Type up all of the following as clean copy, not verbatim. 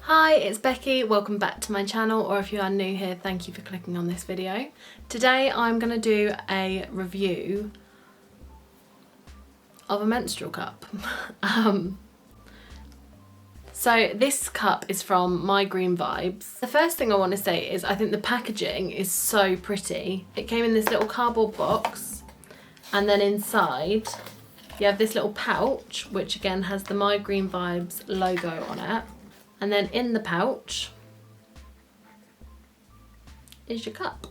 Hi, it's Becky. Welcome back to my channel, or if you are new here, thank you for clicking on this video. Today I'm going to do a review of a menstrual cup. So this cup is from My Green Vibes. The first thing I want to say is I think the packaging is so pretty. It came in this little cardboard box, and then inside you have this little pouch which again has the My Green Vibes logo on it. And then in the pouch is your cup.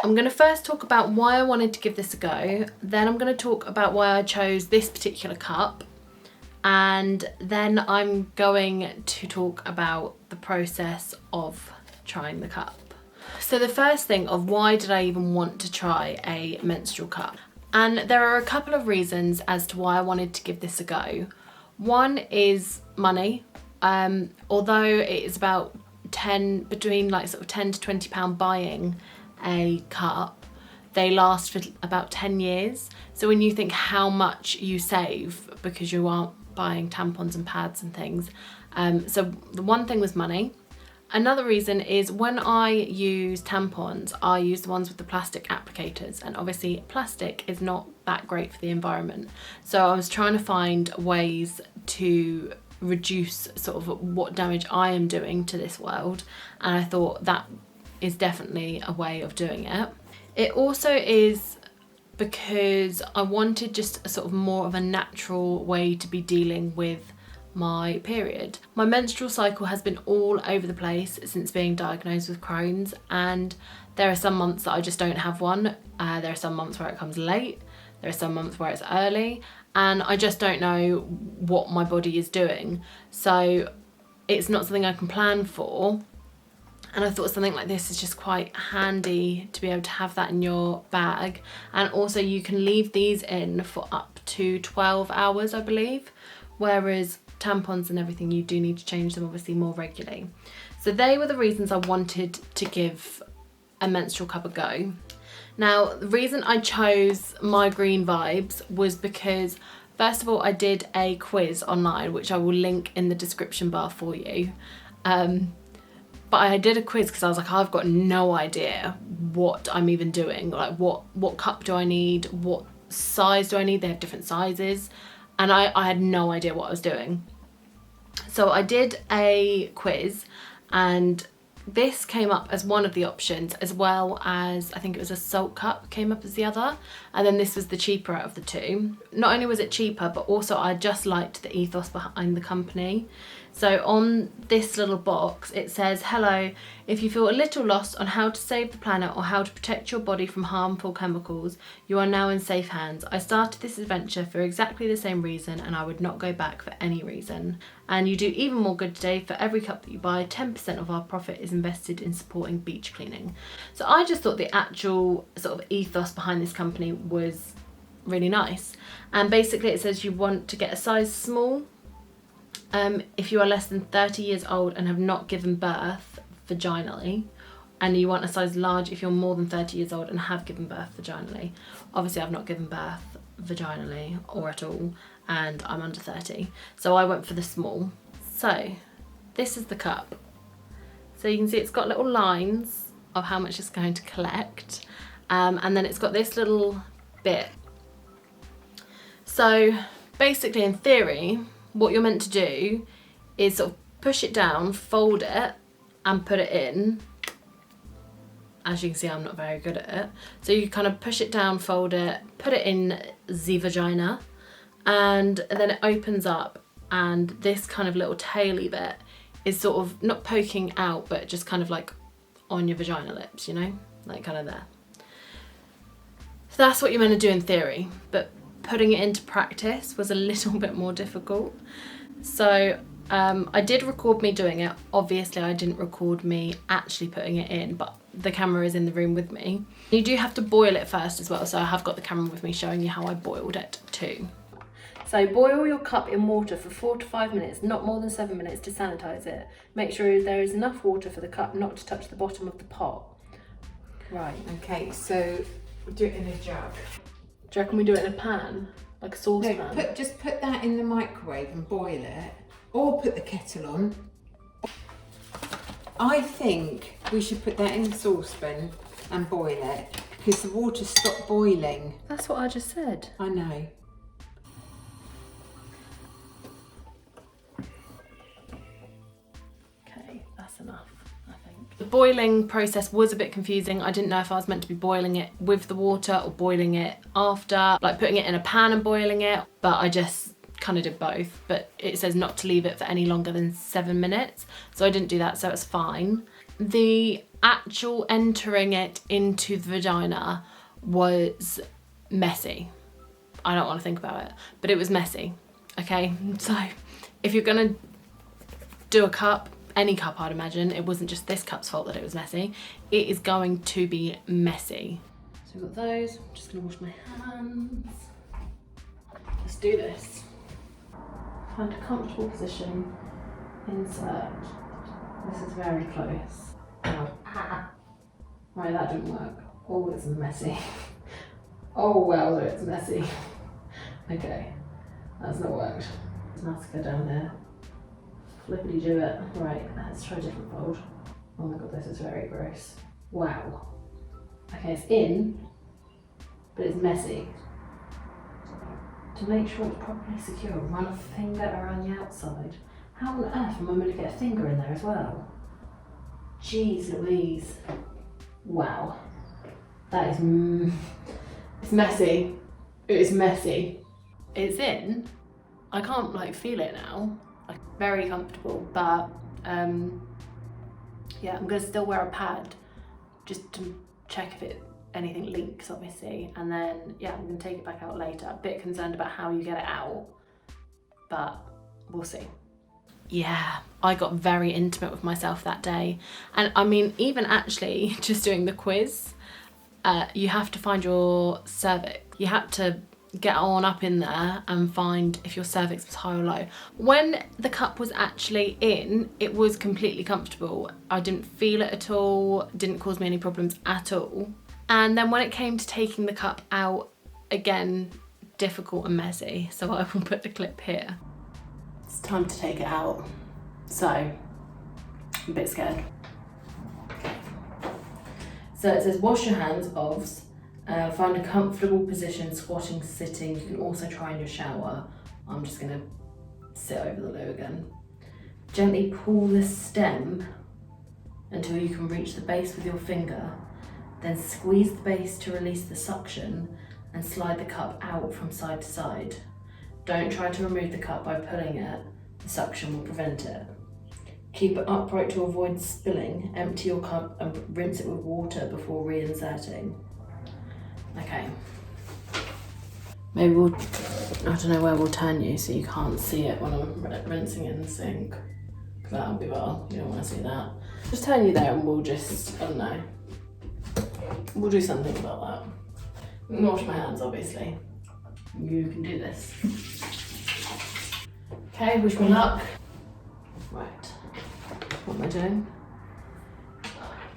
I'm going to first talk about why I wanted to give this a go, then I'm going to talk about why I chose this particular cup, and then I'm going to talk about the process of trying the cup. So the first thing of why did I even want to try a menstrual cup? And there are a couple of reasons as to why I wanted to give this a go. One is money. Although it is about between like sort of £10 to £20 buying a cup, they last for about 10 years. So when you think how much you save because you aren't buying tampons and pads and things. So the one thing was money. Another reason is when I use tampons, I use the ones with the plastic applicators, and obviously plastic is not that great for the environment. So I was trying to find ways to reduce sort of what damage I am doing to this world, and I thought that is definitely a way of doing it. It also is because I wanted just a sort of more of a natural way to be dealing with my period. My menstrual cycle has been all over the place since being diagnosed with Crohn's, and there are some months that I just don't have one. There are some months where it comes late, there are some months where it's early, and I just don't know what my body is doing. So it's not something I can plan for. And I thought something like this is just quite handy to be able to have that in your bag. And also you can leave these in for up to 12 hours, I believe. Whereas tampons and everything, you do need to change them obviously more regularly. So they were the reasons I wanted to give a menstrual cup a go. Now, the reason I chose My Green Vibes was because, first of all, I did a quiz online, which I will link in the description bar for you. But I did a quiz because I was like, I've got no idea what I'm even doing. Like, what cup do I need? What size do I need? They have different sizes. And I had no idea what I was doing. So I did a quiz, and this came up as one of the options, as well as I think it was a salt cup came up as the other, and then this was the cheaper out of the two. Not only was it cheaper, but also I just liked the ethos behind the company. So on this little box it says, hello, if you feel a little lost on how to save the planet or how to protect your body from harmful chemicals, you are now in safe hands. I started this adventure for exactly the same reason, and I would not go back for any reason. And you do even more good today. For every cup that you buy, 10% of our profit is invested in supporting beach cleaning. So I just thought the actual sort of ethos behind this company was really nice. And basically it says you want to get a size small if you are less than 30 years old and have not given birth vaginally, and you want a size large if you're more than 30 years old and have given birth vaginally. Obviously I've not given birth vaginally or at all, and I'm under 30, so I went for the small. So this is the cup. So you can see it's got little lines of how much it's going to collect, and then it's got this little bit. So basically, in theory, what you're meant to do is sort of push it down, fold it, and put it in. As you can see, I'm not very good at it. So you kind of push it down, fold it, put it in the vagina, and then it opens up, and this kind of little taily bit is sort of not poking out, but just kind of like on your vagina lips, you know, like kind of there. So that's what you're meant to do in theory, but putting it into practice was a little bit more difficult. So I did record me doing it. Obviously I didn't record me actually putting it in, but the camera is in the room with me. You do have to boil it first as well, so I have got the camera with me showing you how I boiled it too. So boil your cup in water for 4 to 5 minutes, not more than 7 minutes, to sanitize it. Make sure there is enough water for the cup not to touch the bottom of the pot. Right, okay, so we'll do it in a jug. Do you reckon we do it in a pan? Like a saucepan? No, just put that in the microwave and boil it. Or put the kettle on. I think we should put that in the saucepan and boil it because the water stopped boiling. That's what I just said. I know. Okay, that's enough, I think. The boiling process was a bit confusing. I didn't know if I was meant to be boiling it with the water or boiling it after, like putting it in a pan and boiling it, but I just kind of did both. But it says not to leave it for any longer than 7 minutes, so I didn't do that, so it's fine. The actual entering it into the vagina was messy. I don't want to think about it, but it was messy. Okay, so if you're gonna do a cup, any cup I'd imagine, it wasn't just this cup's fault that it was messy, it is going to be messy. So we've got those, I'm just gonna wash my hands. Let's do this. Find a comfortable position, insert. This is very close. Oh. Right, that didn't work. Oh, it's messy. Oh well, it's messy. Okay, that's not worked. Massacre down there. Flippity do it. Right, let's try a different fold. Oh my god, this is very gross. Wow. Okay, it's in, but it's messy. To make sure it's properly secure, run a finger around the outside. How on earth am I going to get a finger in there as well? Jeez Louise. Wow. That is, it's messy. It is messy. It's in. I can't like feel it now. Like very comfortable, but yeah, I'm gonna still wear a pad just to check if anything leaks, obviously, and then yeah, I'm gonna take it back out later. A bit concerned about how you get it out, but we'll see. Yeah, I got very intimate with myself that day, and I mean, even actually just doing the quiz, you have to find your cervix. You had to get on up in there and find if your cervix was high or low. When the cup was actually in, it was completely comfortable. I didn't feel it at all, didn't cause me any problems at all. And then when it came to taking the cup out, again, difficult and messy. So I will put the clip here. It's time to take it out. So, I'm a bit scared. So it says wash your hands, obvs. Find a comfortable position, squatting, sitting. You can also try in your shower. I'm just gonna sit over the loo again. Gently pull the stem until you can reach the base with your finger. Then squeeze the base to release the suction and slide the cup out from side to side. Don't try to remove the cup by pulling it. The suction will prevent it. Keep it upright to avoid spilling. Empty your cup and rinse it with water before reinserting. Okay. Maybe we'll, I don't know where we'll turn you so you can't see it when I'm rinsing it in the sink. That'll be well, you don't want to see that. Just turn you there and we'll just, I don't know. We'll do something about that. I'm gonna wash my hands, obviously. You can do this. Okay, wish me luck. Right, what am I doing?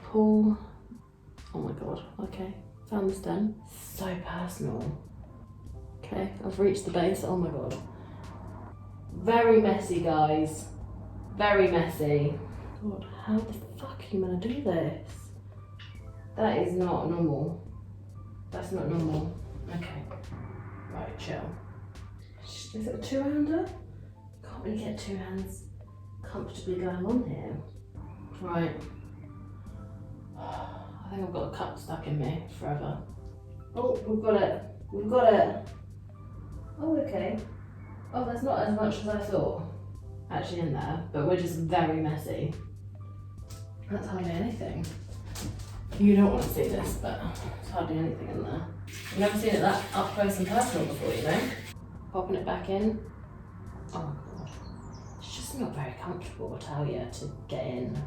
Pull. Oh my god, okay. Found the stem. So personal. Okay, I've reached the base. Oh my god. Very messy, guys. Very messy. God, how the fuck are you gonna do this? That is not normal. That's not normal. Okay. Right, chill. Is it a two-hander? Can't really get two hands comfortably going on here. Right. I think I've got a cup stuck in me forever. Oh, we've got it. We've got it. Oh, okay. Oh, there's not as much as I thought actually in there, but we're just very messy. That's hardly anything. You don't want to see this, but there's hardly anything in there. I've never seen it that up close and personal before, you know? Popping it back in. Oh my god. It's just not very comfortable, I tell you, to get in.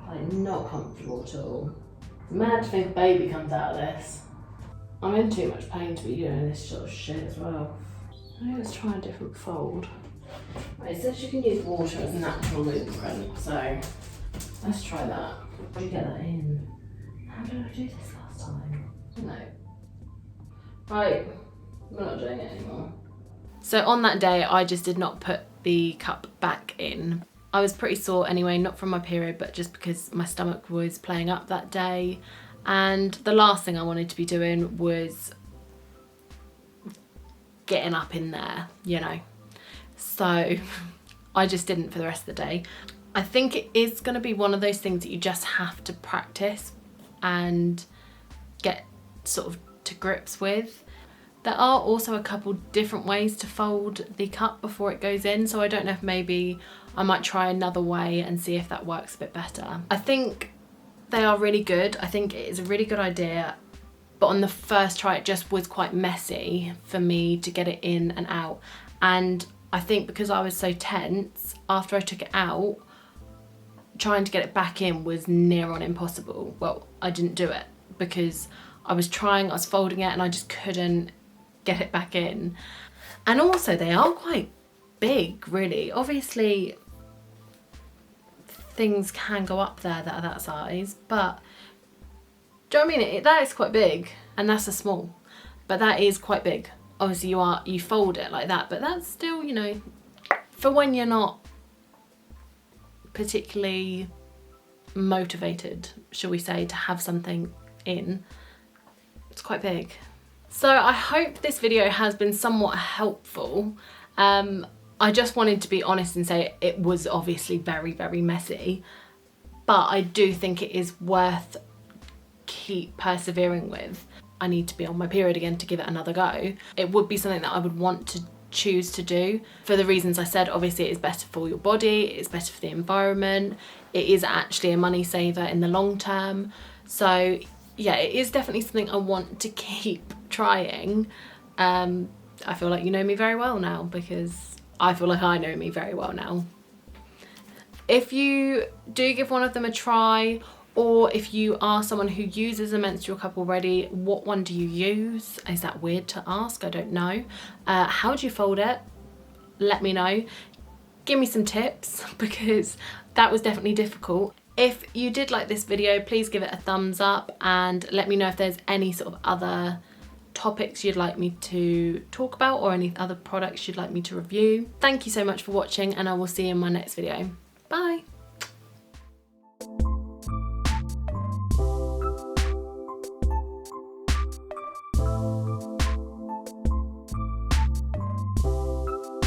Like, not comfortable at all. It's mad to think a baby comes out of this. I'm in too much pain to be doing this sort of shit as well. Let's try a different fold. Right, it says you can use water as a natural lubricant, so let's try that. How do you get that in? How did I do this last time? No. Right, we're not doing it anymore. So on that day, I just did not put the cup back in. I was pretty sore anyway, not from my period, but just because my stomach was playing up that day. And the last thing I wanted to be doing was getting up in there, you know. So I just didn't for the rest of the day. I think it is going to be one of those things that you just have to practice and get sort of to grips with. There are also a couple different ways to fold the cup before it goes in, so I don't know if maybe I might try another way and see if that works a bit better. I think they are really good. I think it is a really good idea, but on the first try it just was quite messy for me to get it in and out. And I think because I was so tense, after I took it out, trying to get it back in was near on impossible. Well, I didn't do it because I was folding it and I just couldn't get it back in. And also they are quite big, really. Obviously things can go up there that are that size, but do you know what I mean? That is quite big, and that's a small, but that is quite big. Obviously you fold it like that, but that's still, you know, for when you're not particularly motivated, shall we say, to have something in, it's quite big. So I hope this video has been somewhat helpful. I just wanted to be honest and say it was obviously very, very messy, but I do think it is worth keep persevering with. I need to be on my period again to give it another go. It would be something that I would want to choose to do for the reasons I said. Obviously it is better for your body, it's better for the environment, it is actually a money saver in the long term. So yeah, it is definitely something I want to keep trying. I feel like you know me very well now, because I feel like I know me very well now. If you do give one of them a try, or if you are someone who uses a menstrual cup already, what one do you use? Is that weird to ask? I don't know. How do you fold it? Let me know. Give me some tips, because that was definitely difficult. If you did like this video, please give it a thumbs up and let me know if there's any sort of other topics you'd like me to talk about or any other products you'd like me to review. Thank you so much for watching, and I will see you in my next video. Bye.